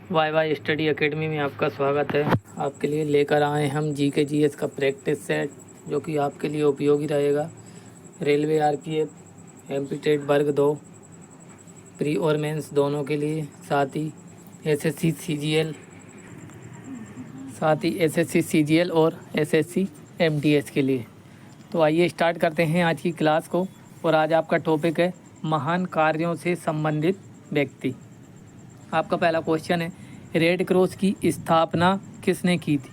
Y Y study academy में आपका स्वागत है। आपके लिए लेकर आए हम जीके जीएस का प्रैक्टिस सेट, जो कि आपके लिए उपयोगी रहेगा। रेलवे आरपीएफ एमपी वर्ग 2 प्री और मेंस दोनों के लिए, एसएससी सीजीएल और एसएससी एमटीएस के लिए। तो आइए स्टार्ट करते हैं आज की क्लास को। और आज आपका टॉपिक है महान कार्यों से संबंधित व्यक्ति। आपका पहला क्वेश्चन है, रेड क्रॉस की स्थापना किसने की थी?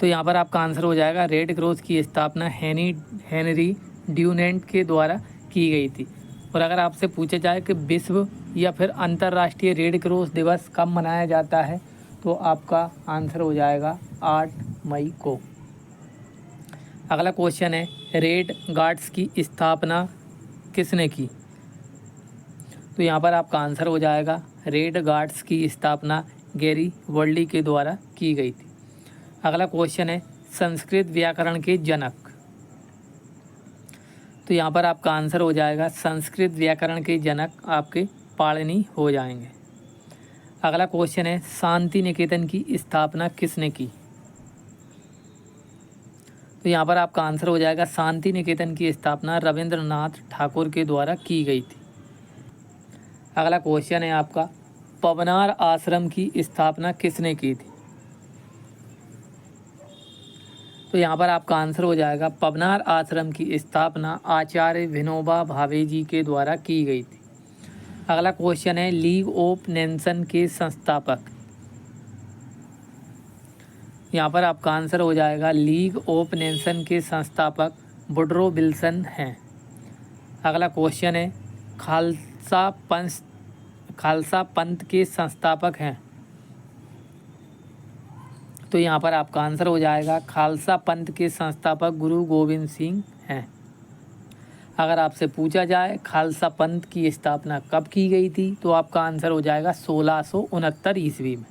तो यहाँ पर आपका आंसर हो जाएगा, रेड क्रॉस की स्थापना हेनरी ड्यूनेंट के द्वारा की गई थी। और अगर आपसे पूछा जाए कि विश्व या फिर अंतर्राष्ट्रीय रेड क्रॉस दिवस कब मनाया जाता है, तो आपका आंसर हो जाएगा 8 मई को। अगला क्वेश्चन है, रेड गार्ड्स की स्थापना किसने की? तो यहाँ पर आपका आंसर हो जाएगा, रेड गार्ड्स की स्थापना गैरी वर्ल्डी के द्वारा की गई थी। अगला क्वेश्चन है, संस्कृत व्याकरण के जनक। तो यहाँ पर आपका आंसर हो जाएगा, संस्कृत व्याकरण के जनक आपके पाणिनि हो जाएंगे। अगला क्वेश्चन है, शांति निकेतन की स्थापना किसने की? तो यहाँ पर आपका आंसर हो जाएगा, शांति निकेतन की स्थापना रविंद्रनाथ ठाकुर के द्वारा की गई थी। अगला क्वेश्चन है आपका, पवनार आश्रम की स्थापना किसने की थी? तो यहाँ पर आपका आंसर हो जाएगा, पवनार आश्रम की स्थापना आचार्य विनोबा भावे जी के द्वारा की गई थी। अगला क्वेश्चन है, लीग ऑफ नेशन के संस्थापक। यहाँ पर आपका आंसर हो जाएगा, लीग ऑफ नेशन के संस्थापक वुडरो विल्सन हैं। अगला क्वेश्चन है, खालसा पंथ के संस्थापक हैं। तो यहाँ पर आपका आंसर हो जाएगा, खालसा पंथ के संस्थापक गुरु गोविंद सिंह हैं। अगर आपसे पूछा जाए खालसा पंथ की स्थापना कब की गई थी, तो आपका आंसर हो जाएगा 1669 ईस्वी में।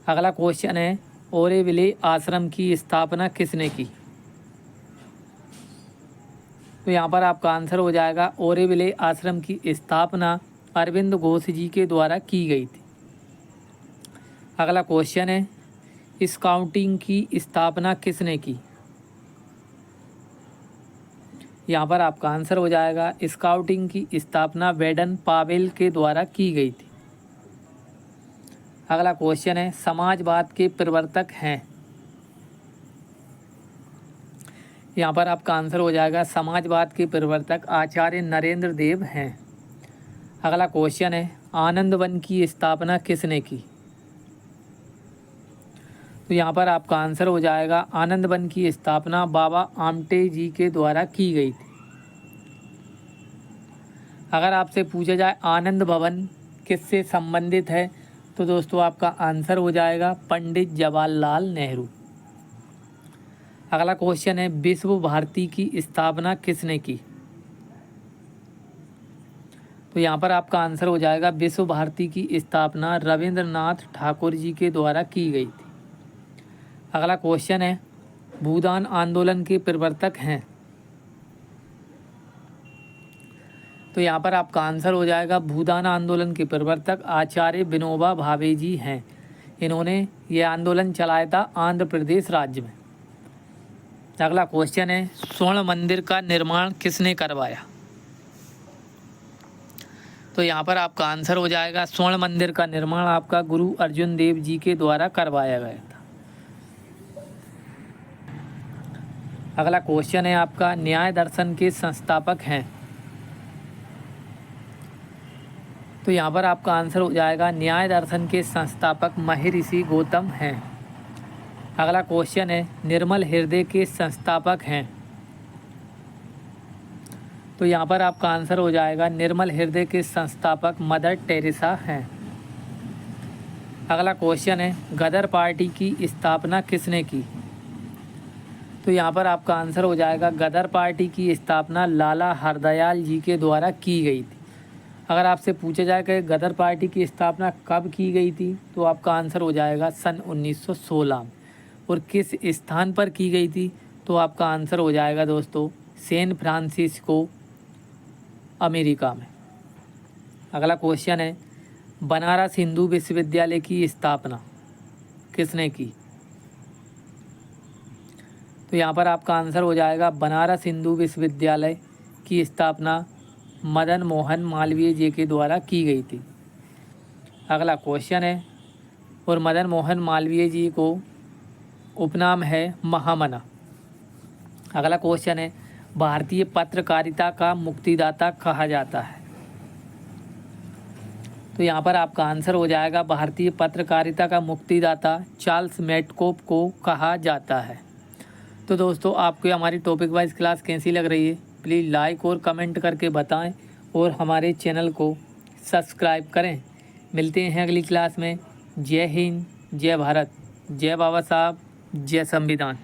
अगला क्वेश्चन है, ओरेविले आश्रम की स्थापना किसने की? तो यहाँ पर आपका आंसर हो जाएगा, ओरेविले आश्रम की स्थापना अरविंद घोष जी के द्वारा की गई थी। अगला क्वेश्चन है, स्काउटिंग की स्थापना किसने की? यहाँ पर आपका आंसर हो जाएगा, स्काउटिंग की स्थापना वेडन पावेल के द्वारा की गई थी। अगला क्वेश्चन है, समाजवाद के प्रवर्तक हैं। यहाँ पर आपका आंसर हो जाएगा, समाजवाद के प्रवर्तक आचार्य नरेंद्र देव हैं। अगला क्वेश्चन है, आनंद वन की स्थापना किसने की? तो यहाँ पर आपका आंसर हो जाएगा, आनंद वन की स्थापना बाबा आमटे जी के द्वारा की गई थी। अगर आपसे पूछा जाए आनंद भवन किससे संबंधित है, तो दोस्तों आपका आंसर हो जाएगा पंडित जवाहरलाल नेहरू। अगला क्वेश्चन है, विश्व भारती की स्थापना किसने की? तो यहाँ पर आपका आंसर हो जाएगा, विश्व भारती की स्थापना रविंद्रनाथ ठाकुर जी के द्वारा की गई थी। अगला क्वेश्चन है, भूदान आंदोलन के प्रवर्तक हैं। तो यहाँ पर आपका आंसर हो जाएगा, भूदान आंदोलन के प्रवर्तक आचार्य विनोबा भावे जी हैं। इन्होंने ये आंदोलन चलाया था आंध्र प्रदेश राज्य में। अगला क्वेश्चन है, स्वर्ण मंदिर का निर्माण किसने करवाया? तो यहाँ पर आपका आंसर हो जाएगा, स्वर्ण मंदिर का निर्माण आपका गुरु अर्जुन देव जी के द्वारा करवाया गया था। अगला क्वेश्चन है आपका, न्याय दर्शन के संस्थापक हैं। तो यहाँ पर आपका आंसर हो जाएगा, न्याय दर्शन के संस्थापक महर्षि गौतम हैं। अगला क्वेश्चन है, निर्मल हृदय के संस्थापक हैं। तो यहाँ पर आपका आंसर हो जाएगा, निर्मल हृदय के संस्थापक मदर टेरेसा हैं। अगला क्वेश्चन है, गदर पार्टी की स्थापना किसने की? तो यहाँ पर आपका आंसर हो जाएगा, गदर पार्टी की स्थापना लाला हरदयाल जी के द्वारा की गई थी। अगर आपसे पूछा जाए कि गदर पार्टी की स्थापना कब की गई थी, तो आपका आंसर हो जाएगा सन 1916 में। और किस स्थान पर की गई थी, तो आपका आंसर हो जाएगा दोस्तों सैन फ्रांसिस्को, अमेरिका में। अगला क्वेश्चन है, बनारस हिंदू विश्वविद्यालय की स्थापना किसने की? तो यहाँ पर आपका आंसर हो जाएगा बनारस हिंदू विश्वविद्यालय की स्थापना मदन मोहन मालवीय जी के द्वारा की गई थी। अगला क्वेश्चन है, और मदन मोहन मालवीय जी को उपनाम है महामना। अगला क्वेश्चन है, भारतीय पत्रकारिता का मुक्तिदाता कहा जाता है। तो यहाँ पर आपका आंसर हो जाएगा भारतीय पत्रकारिता का मुक्तिदाता चार्ल्स मेडकोफ को कहा जाता है। तो दोस्तों, आपको हमारी टॉपिक वाइज क्लास कैसी लग रही है, प्लीज़ लाइक और कमेंट करके बताएं और हमारे चैनल को सब्सक्राइब करें। मिलते हैं अगली क्लास में। जय हिंद, जय भारत, जय बाबा साहब, जय संविधान।